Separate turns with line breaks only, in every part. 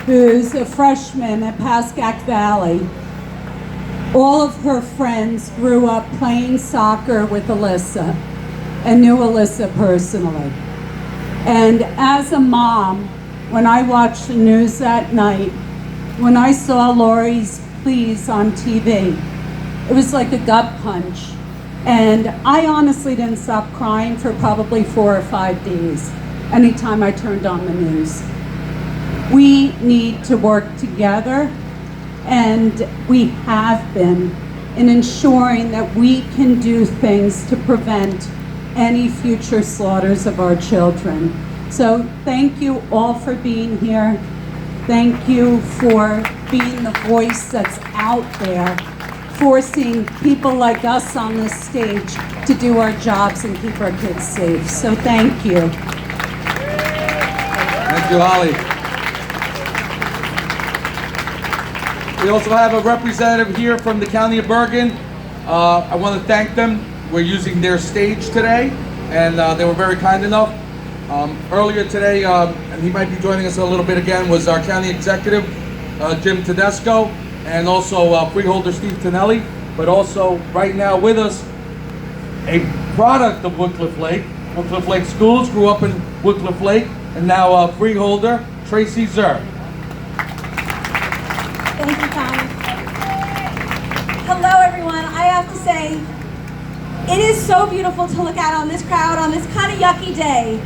who's a freshman at Pascack Valley. All of her friends grew up playing soccer with Alyssa and knew Alyssa personally. And as a mom, when I watched the news that night, when I saw Lori's pleas on TV, it was like a gut punch. And I honestly didn't stop crying for probably 4 or 5 days, anytime I turned on the news. We need to work together, and we have been, in ensuring that we can do things to prevent any future slaughters of our children. So thank you all for being here. Thank you for being the voice that's out there, forcing people like us on this stage to do our jobs and keep our kids safe. So thank you.
Thank you, Holly. We also have a representative here from the County of Bergen. I want to thank them. We're using their stage today, and they were very kind enough. Earlier today, and he might be joining us a little bit again, was our county executive, Jim Tedesco, and also freeholder Steve Tonelli, but also right now with us, a product of Wickliffe Lake. Wickliffe Lake Schools grew up in Wickliffe Lake, and now freeholder Tracy Zer.
Thank you, Tom. Hello, everyone. I have to say, it is so beautiful to look out on this crowd on this kind of yucky day,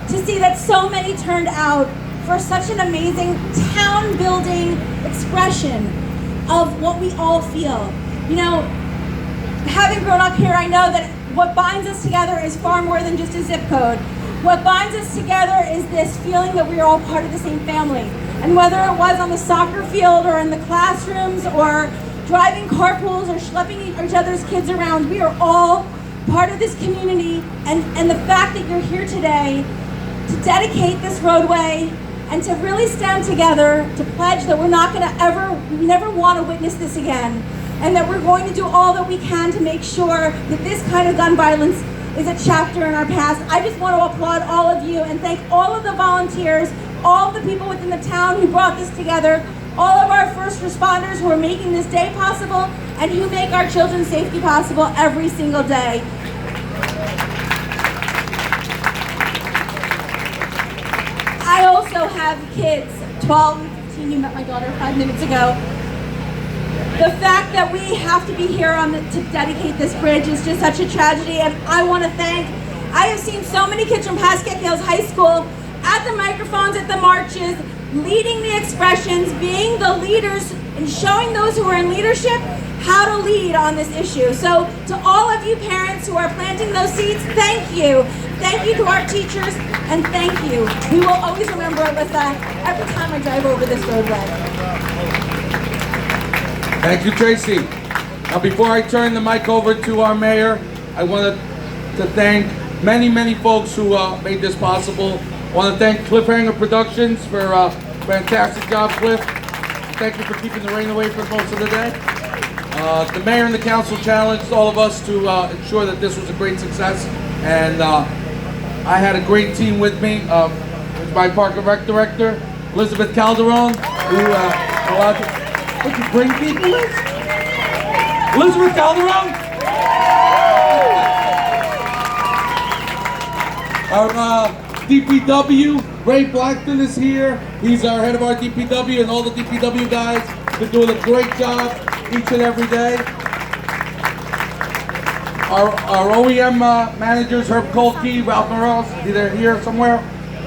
to see that so many turned out for such an amazing town-building expression of what we all feel. You know, having grown up here, I know that what binds us together is far more than just a zip code. What binds us together is this feeling that we are all part of the same family. And whether it was on the soccer field or in the classrooms or driving carpools or schlepping each other's kids around, we are all part of this community. And the fact that you're here today to dedicate this roadway and to really stand together to pledge that we're not going to never want to witness this again, and that we're going to do all that we can to make sure that this kind of gun violence is a chapter in our past. I just want to applaud all of you and thank all of the volunteers, all of the people within the town who brought this together, all of our first responders who are making this day possible and who make our children's safety possible every single day. I also have kids, 12 and 15, you met my daughter 5 minutes ago. The fact that we have to be here to dedicate this bridge is just such a tragedy, and I want to I have seen so many kids from Pascack Hills High School at the microphones, at the marches, leading the expressions, being the leaders, and showing those who are in leadership how to lead on this issue. So to all of you parents who are planting those seeds, thank you. Thank you to our teachers, and thank you. We will always remember Alyssa every time I drive over this roadway.
Thank you, Tracy. Now, before I turn the mic over to our mayor, I wanted to thank many, many folks who made this possible. I want to thank Cliffhanger Productions for a fantastic job, Cliff. Thank you for keeping the rain away for most of the day. The mayor and the council challenged all of us to ensure that this was a great success, and I had a great team with me. My Park and Rec director, Elizabeth Calderon, who allowed to... Would you bring people, Liz? Elizabeth Calderon? Our DPW, Ray Blackton is here. He's our head of our DPW, and all the DPW guys are doing a great job each and every day. Our OEM managers, Herb Kolke, Ralph Morales, they're here somewhere,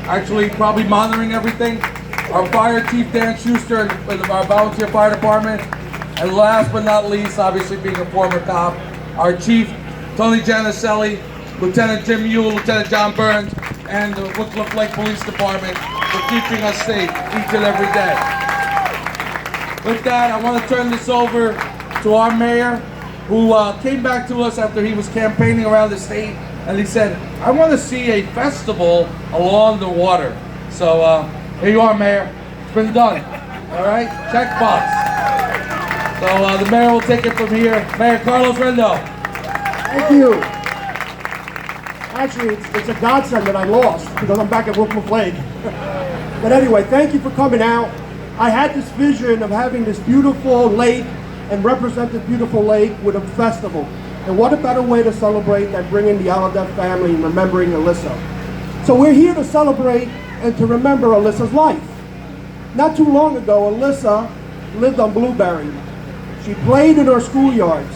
actually probably monitoring everything. Our fire chief, Dan Schuster, and our volunteer fire department. And last but not least, obviously being a former cop, our chief, Tony Giannicelli, Lieutenant Jim Ewell, Lieutenant John Burns, and the Wickliffe Lake Police Department for keeping us safe each and every day. With that, I want to turn this over to our mayor, who came back to us after he was campaigning around the state, and he said, I want to see a festival along the water. So here you are, Mayor. It's been done. All right? Check box. So the mayor will take it from here. Mayor Carlos Rendo.
Thank you. Actually, it's a godsend that I lost because I'm back at Wickliffe Lake. But anyway, thank you for coming out. I had this vision of having this beautiful lake and represent this beautiful lake with a festival. And what a better way to celebrate than bringing the Alhadeff family and remembering Alyssa. So we're here to celebrate and to remember Alyssa's life. Not too long ago, Alyssa lived on Blueberry. She played in her schoolyards.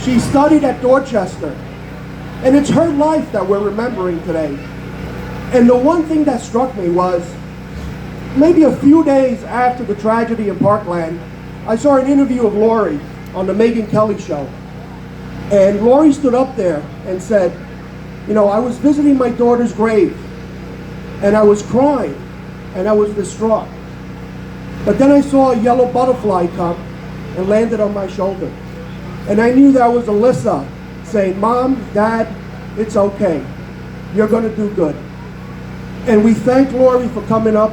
She studied at Dorchester. And it's her life that we're remembering today. And the one thing that struck me was, maybe a few days after the tragedy in Parkland, I saw an interview of Lori on the Megyn Kelly show. And Lori stood up there and said, you know, I was visiting my daughter's grave, and I was crying, and I was distraught. But then I saw a yellow butterfly come and landed on my shoulder. And I knew that was Alyssa saying, Mom, Dad, it's okay. You're gonna do good. And we thank Lori for coming up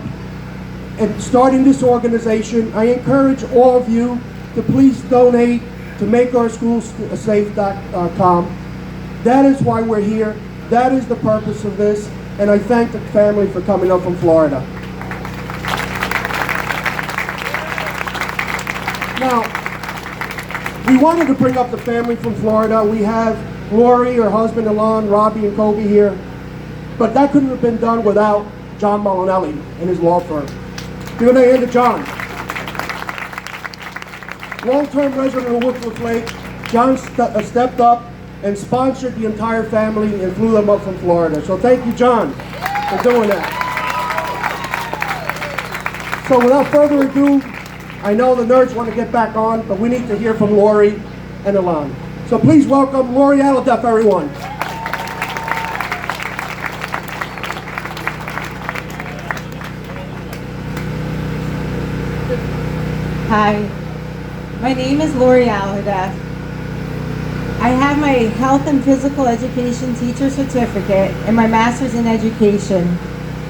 and starting this organization. I encourage all of you to please donate to MakeOurSchools.safe.com. That is why we're here. That is the purpose of this. And I thank the family for coming up from Florida. Now, we wanted to bring up the family from Florida. We have Lori, her husband, Alon, Robbie, and Kobe here. But that couldn't have been done without John Molinelli and his law firm. Give it a hand to John. Long-term resident of Woodruff Lake, John stepped up and sponsored the entire family and flew them up from Florida. So thank you, John, for doing that. So without further ado, I know the nerds want to get back on, but we need to hear from Lori and Alon. So please welcome Lori Alhadeff, everyone.
Hi, my name is Lori Alhadeff. I have my health and physical education teacher certificate and my master's in education.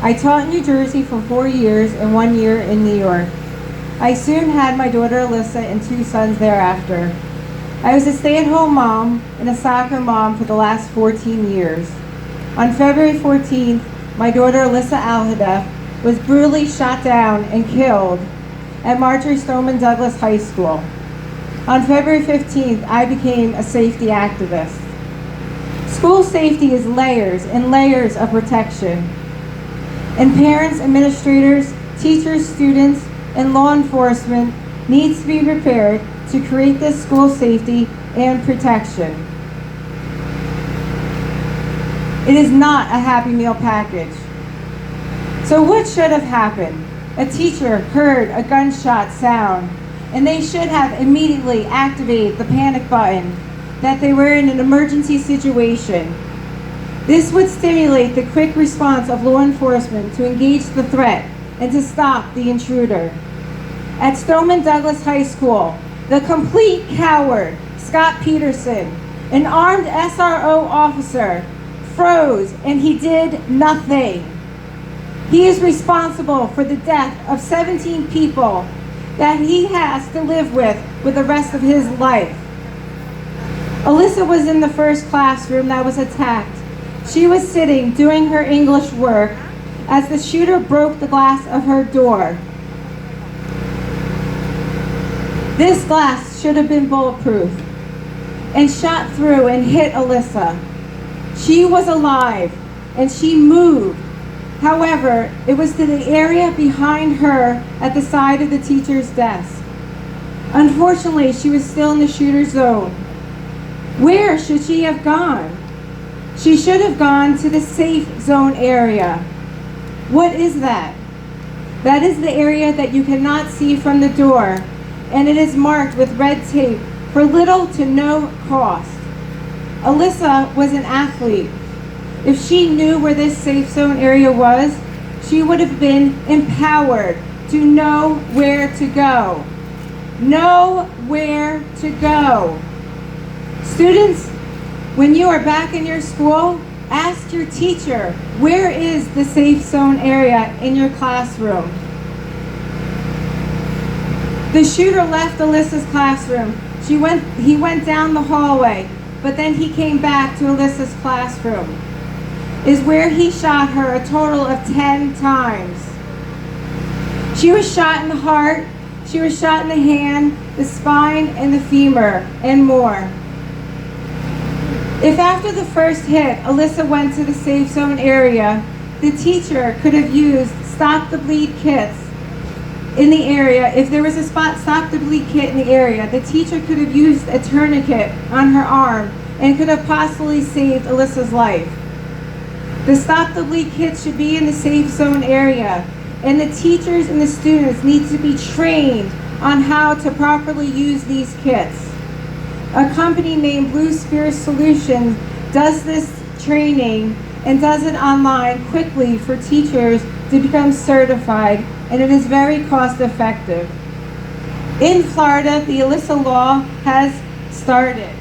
I taught in New Jersey for 4 years and 1 year in New York. I soon had my daughter Alyssa and 2 sons thereafter. I was a stay-at-home mom and a soccer mom for the last 14 years. On February 14th, my daughter Alyssa Alhadeff was brutally shot down and killed at Marjory Stoneman Douglas High School. On February 15th, I became a safety activist. School safety is layers and layers of protection. And parents, administrators, teachers, students, and law enforcement needs to be prepared to create this school safety and protection. It is not a Happy Meal package. So what should have happened? A teacher heard a gunshot sound, and they should have immediately activated the panic button that they were in an emergency situation. This would stimulate the quick response of law enforcement to engage the threat and to stop the intruder. At Stoneman Douglas High School, the complete coward, Scott Peterson, an armed SRO officer, froze and he did nothing. He is responsible for the death of 17 people that he has to live with the rest of his life. Alyssa was in the first classroom that was attacked. She was sitting doing her English work as the shooter broke the glass of her door. This glass should have been bulletproof and shot through and hit Alyssa. She was alive and she moved. However, it was to the area behind her at the side of the teacher's desk. Unfortunately, she was still in the shooter's zone. Where should she have gone? She should have gone to the safe zone area. What is that? That is the area that you cannot see from the door, and it is marked with red tape for little to no cost. Alyssa was an athlete. If she knew where this safe zone area was, she would have been empowered to know where to go. Know where to go. Students, when you are back in your school, ask your teacher, where is the safe zone area in your classroom? The shooter left Alyssa's classroom. He went down the hallway, but then he came back to Alyssa's classroom. Is where he shot her a total of 10 times. She was shot in the heart, she was shot in the hand, the spine, and the femur, and more. If after the first hit, Alyssa went to the safe zone area, the teacher could have used stop the bleed kits in the area. If there was a stop the bleed kit in the area, the teacher could have used a tourniquet on her arm and could have possibly saved Alyssa's life. The stop the bleed kit should be in the safe zone area, and the teachers and the students need to be trained on how to properly use these kits. A company named Blue Spear Solutions does this training and does it online quickly for teachers to become certified, and it is very cost effective. In Florida, the Alyssa Law has started.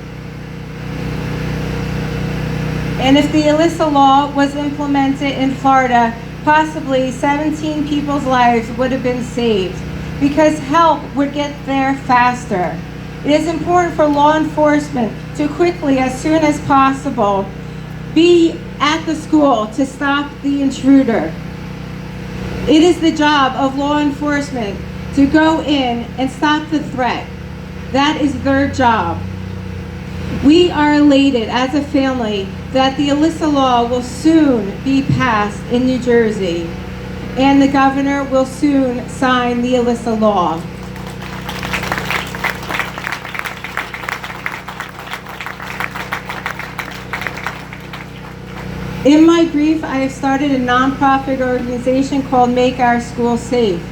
And if the Alyssa Law was implemented in Florida, possibly 17 people's lives would have been saved because help would get there faster. It is important for law enforcement to quickly, as soon as possible, be at the school to stop the intruder. It is the job of law enforcement to go in and stop the threat. That is their job. We are elated as a family that the Alyssa Law will soon be passed in New Jersey, and the governor will soon sign the Alyssa Law. In my brief, I have started a nonprofit organization called Make Our Schools Safe.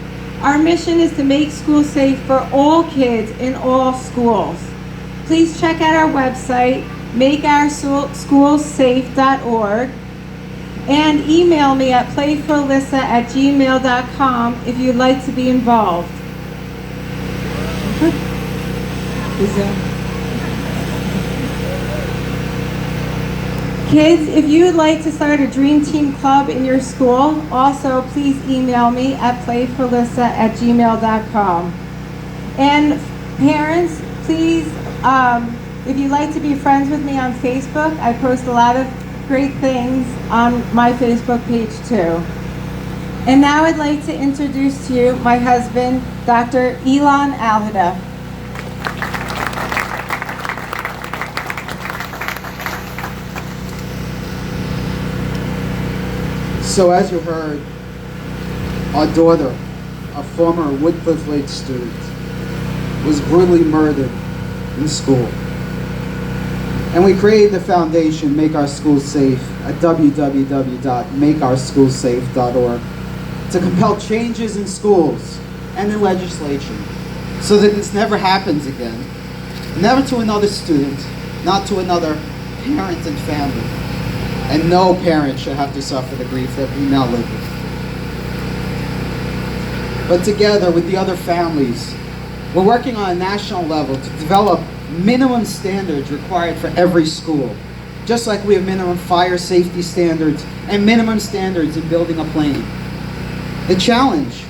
Our mission is to make schools safe for all kids in all schools. Please check out our website, makeourschoolssafe.org, and email me at playforalyssa@gmail.com if you'd like to be involved. Kids, if you would like to start a Dream Team Club in your school, also please email me at playforalyssa@gmail.com. And parents, please, if you'd like to be friends with me on Facebook, I post a lot of great things on my Facebook page too. And now I'd like to introduce to you my husband, Dr. Elon Alhada.
So as you heard, our daughter, a former Woodcliff Lake student, was brutally murdered in school. And we created the foundation, Make Our Schools Safe, at www.makeourschoolsafe.org to compel changes in schools and in legislation so that this never happens again. Never to another student, not to another parent and family. And no parent should have to suffer the grief that we now live with. But together with the other families, we're working on a national level to develop minimum standards required for every school, just like we have minimum fire safety standards and minimum standards in building a plane. The challenge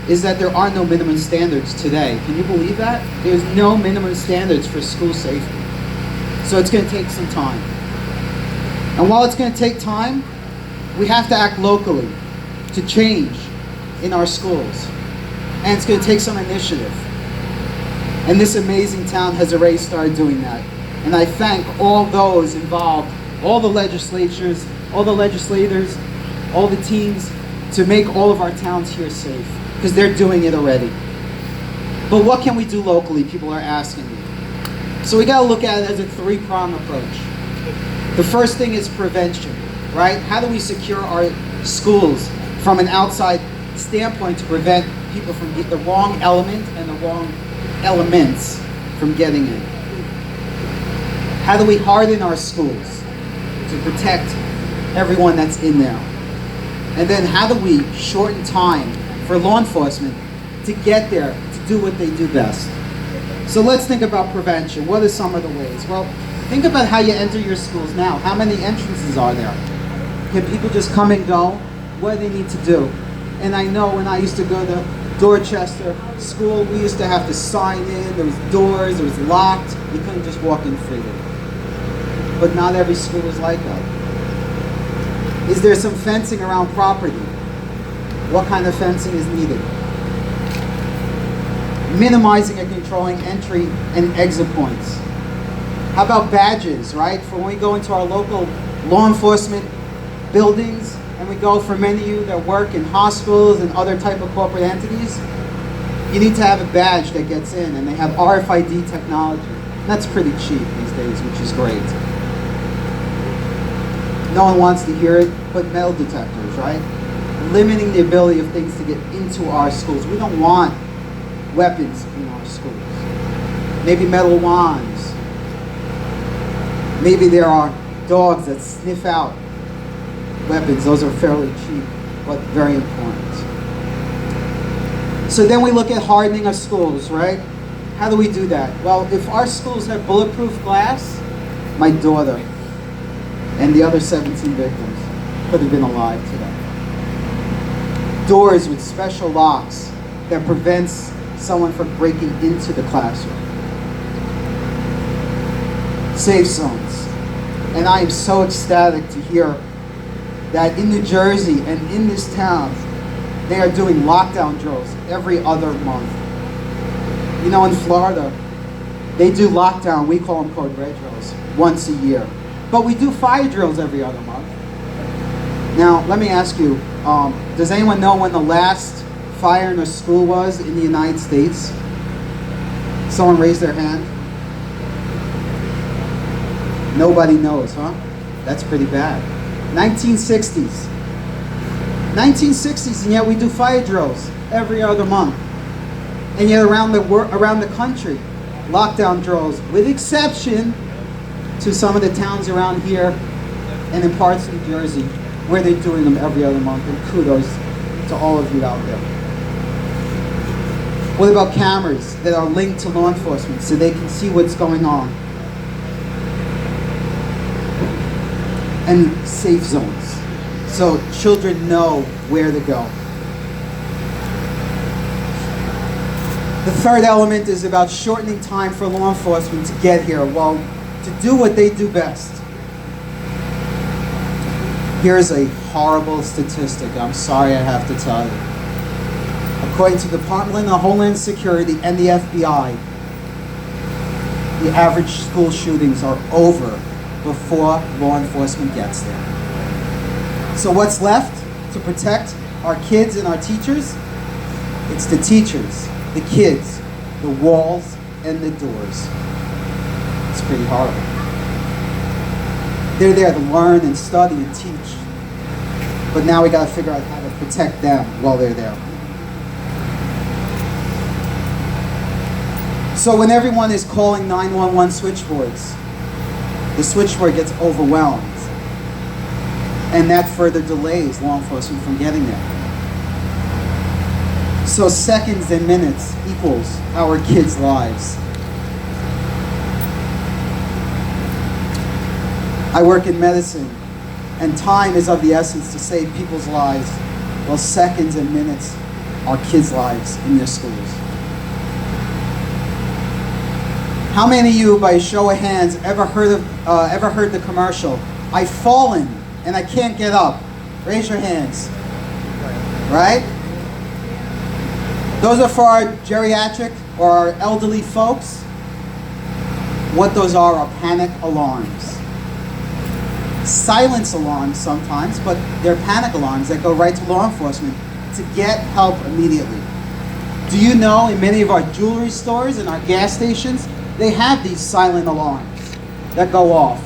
is that there are no minimum standards today. Can you believe that? There's no minimum standards for school safety. So it's going to take some time. And while it's going to take time, we have to act locally to change in our schools. And it's going to take some initiative. And this amazing town has already started doing that. And I thank all those involved, all the legislatures, all the legislators, all the teams, to make all of our towns here safe, because they're doing it already. But what can we do locally, people are asking me. So we got to look at it as a three-pronged approach. The first thing is prevention, right? How do we secure our schools from an outside standpoint to prevent people from getting the wrong element and the wrong elements from getting in? How do we harden our schools to protect everyone that's in there? And then how do we shorten time for law enforcement to get there, to do what they do best? So let's think about prevention. What are some of the ways? Well, think about how you enter your schools now. How many entrances are there? Can people just come and go? What do they need to do? And I know when I used to go to Dorchester School, we used to have to sign in. There was doors, it was locked. You couldn't just walk in freely. But not every school is like that. Is there some fencing around property? What kind of fencing is needed? minimizing and controlling entry and exit points. How about badges, right? For when we go into our local law enforcement buildings, and we go for many of you that work in hospitals and other type of corporate entities, you need to have a badge that gets in, and they have RFID technology. And that's pretty cheap these days, which is great. No one wants to hear it, but metal detectors, right? Limiting the ability of things to get into our schools. We don't want weapons in our schools. Maybe metal wands. Maybe there are dogs that sniff out weapons. Those are fairly cheap, but very important. So then we look at hardening of schools, right? How do we do that? Well, if our schools have bulletproof glass, my daughter and the other 17 victims could have been alive today. Doors with special locks that prevents someone from breaking into the classroom. Safe zones. And I am so ecstatic to hear that in New Jersey and in this town, they are doing lockdown drills every other month. You know, in Florida, they do lockdown, we call them code red drills, once a year. But we do fire drills every other month. Now, let me ask you, does anyone know when the last fire in a school was in the United States? Someone raise their hand. Nobody knows, huh? That's pretty bad. 1960s. 1960s, and yet we do fire drills every other month. And yet around the country, lockdown drills, with exception to some of the towns around here and in parts of New Jersey, where they're doing them every other month, and kudos to all of you out there. What about cameras that are linked to law enforcement so they can see what's going on? And safe zones, so children know where to go. The third element is about shortening time for law enforcement to get here, well, to do what they do best. Here's a horrible statistic, I'm sorry I have to tell you. According to the Department of Homeland Security and the FBI, the average school shootings are over before law enforcement gets there. So what's left to protect our kids and our teachers? It's the teachers, the kids, the walls, and the doors. It's pretty horrible. They're there to learn and study and teach. But now we gotta figure out how to protect them while they're there. So when everyone is calling 911 switchboards, the switchboard gets overwhelmed. And that further delays law enforcement from getting there. So seconds and minutes equals our kids' lives. I work in medicine, and time is of the essence to save people's lives, while seconds and minutes are kids' lives in your schools. How many of you, by a show of hands, ever heard the commercial, "I've fallen and I can't get up"? Raise your hands. Right? Those are for our geriatric or our elderly folks. What those are panic alarms. Silence alarms sometimes, but they're panic alarms that go right to law enforcement to get help immediately. Do you know in many of our jewelry stores and our gas stations, they have these silent alarms that go off.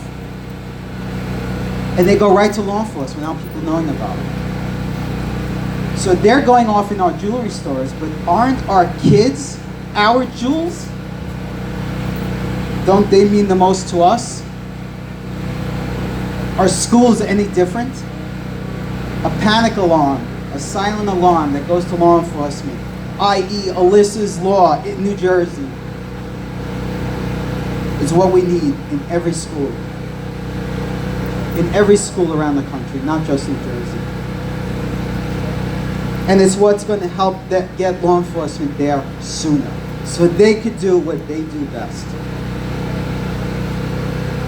And they go right to law enforcement without people knowing about it. So they're going off in our jewelry stores, but aren't our kids our jewels? Don't they mean the most to us? Are schools any different? A panic alarm, a silent alarm that goes to law enforcement, i.e. Alyssa's Law in New Jersey, is what we need in every school. In every school around the country, not just New Jersey. And it's what's going to help get law enforcement there sooner, so they could do what they do best.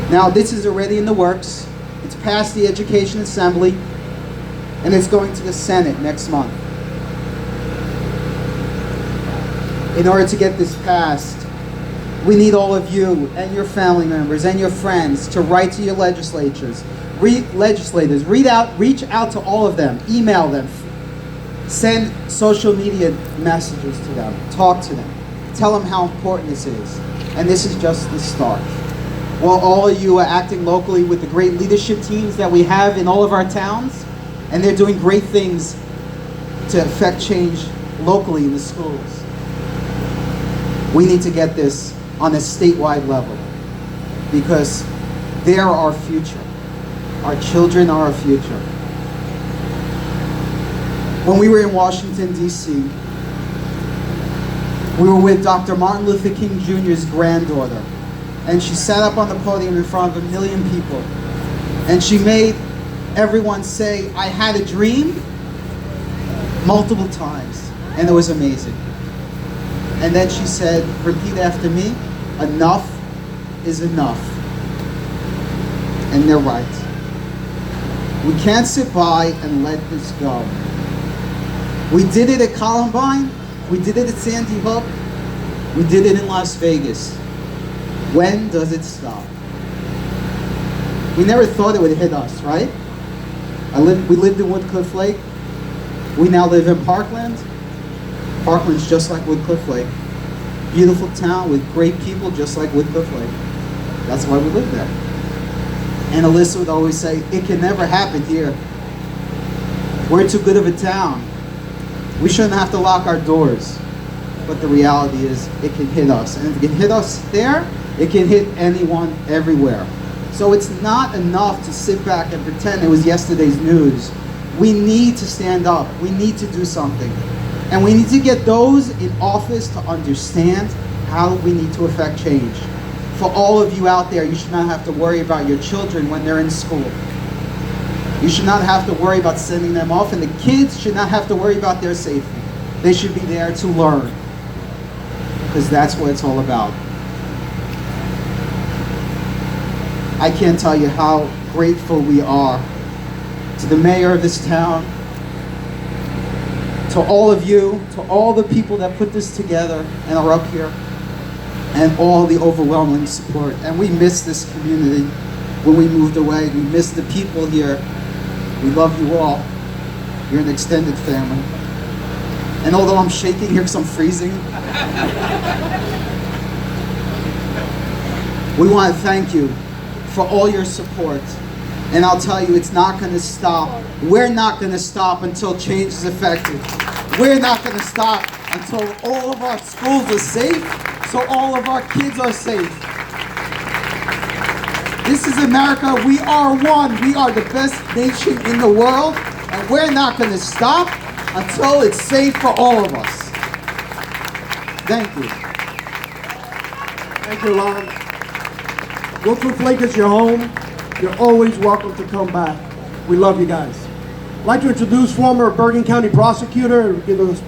Now, this is already in the works. It's passed the Education Assembly, and it's going to the Senate next month. In order to get this passed, we need all of you and your family members and your friends to write to your legislators, reach out to all of them, email them, send social media messages to them, talk to them, tell them how important this is. And this is just the start. While all of you are acting locally with the great leadership teams that we have in all of our towns, and they're doing great things to affect change locally in the schools. We need to get this on a statewide level because they're our future. Our children are our future. When we were in Washington, D.C., we were with Dr. Martin Luther King Jr.'s granddaughter, and she sat up on the podium in front of 1 million people, and she made everyone say, "I had a dream," multiple times, and it was amazing. And then she said, "Repeat after me, enough is enough." And they're right. We can't sit by and let this go. We did it at Columbine, we did it at Sandy Hook, we did it in Las Vegas. When does it stop? We never thought it would hit us, right? We lived in Woodcliff Lake. We now live in Parkland. Parkland's just like Woodcliff Lake. Beautiful town with great people just like Woodcliff Lake. That's why we live there. And Alyssa would always say, it can never happen here. We're too good of a town. We shouldn't have to lock our doors. But the reality is, it can hit us. And if it can hit us there, it can hit anyone, everywhere. So it's not enough to sit back and pretend it was yesterday's news. We need to stand up. We need to do something. And we need to get those in office to understand how we need to affect change. For all of you out there, you should not have to worry about your children when they're in school. You should not have to worry about sending them off, and the kids should not have to worry about their safety. They should be there to learn, because that's what it's all about. I can't tell you how grateful we are to the mayor of this town, to all of you, to all the people that put this together and are up here, and all the overwhelming support. And we miss this community when we moved away. We miss the people here. We love you all. You're an extended family. And although I'm shaking here because I'm freezing, we want to thank you for all your support. And I'll tell you, it's not going to stop. We're not going to stop until change is effective. We're not going to stop until all of our schools are safe, so all of our kids are safe. This is America. We are one. We are the best nation in the world, and we're not going to stop until it's safe for all of us. Thank you.
Thank you, Lon. Woodcliff Lake is your home. You're always welcome to come back. We love you guys. I'd like to introduce former Bergen County prosecutor and give a special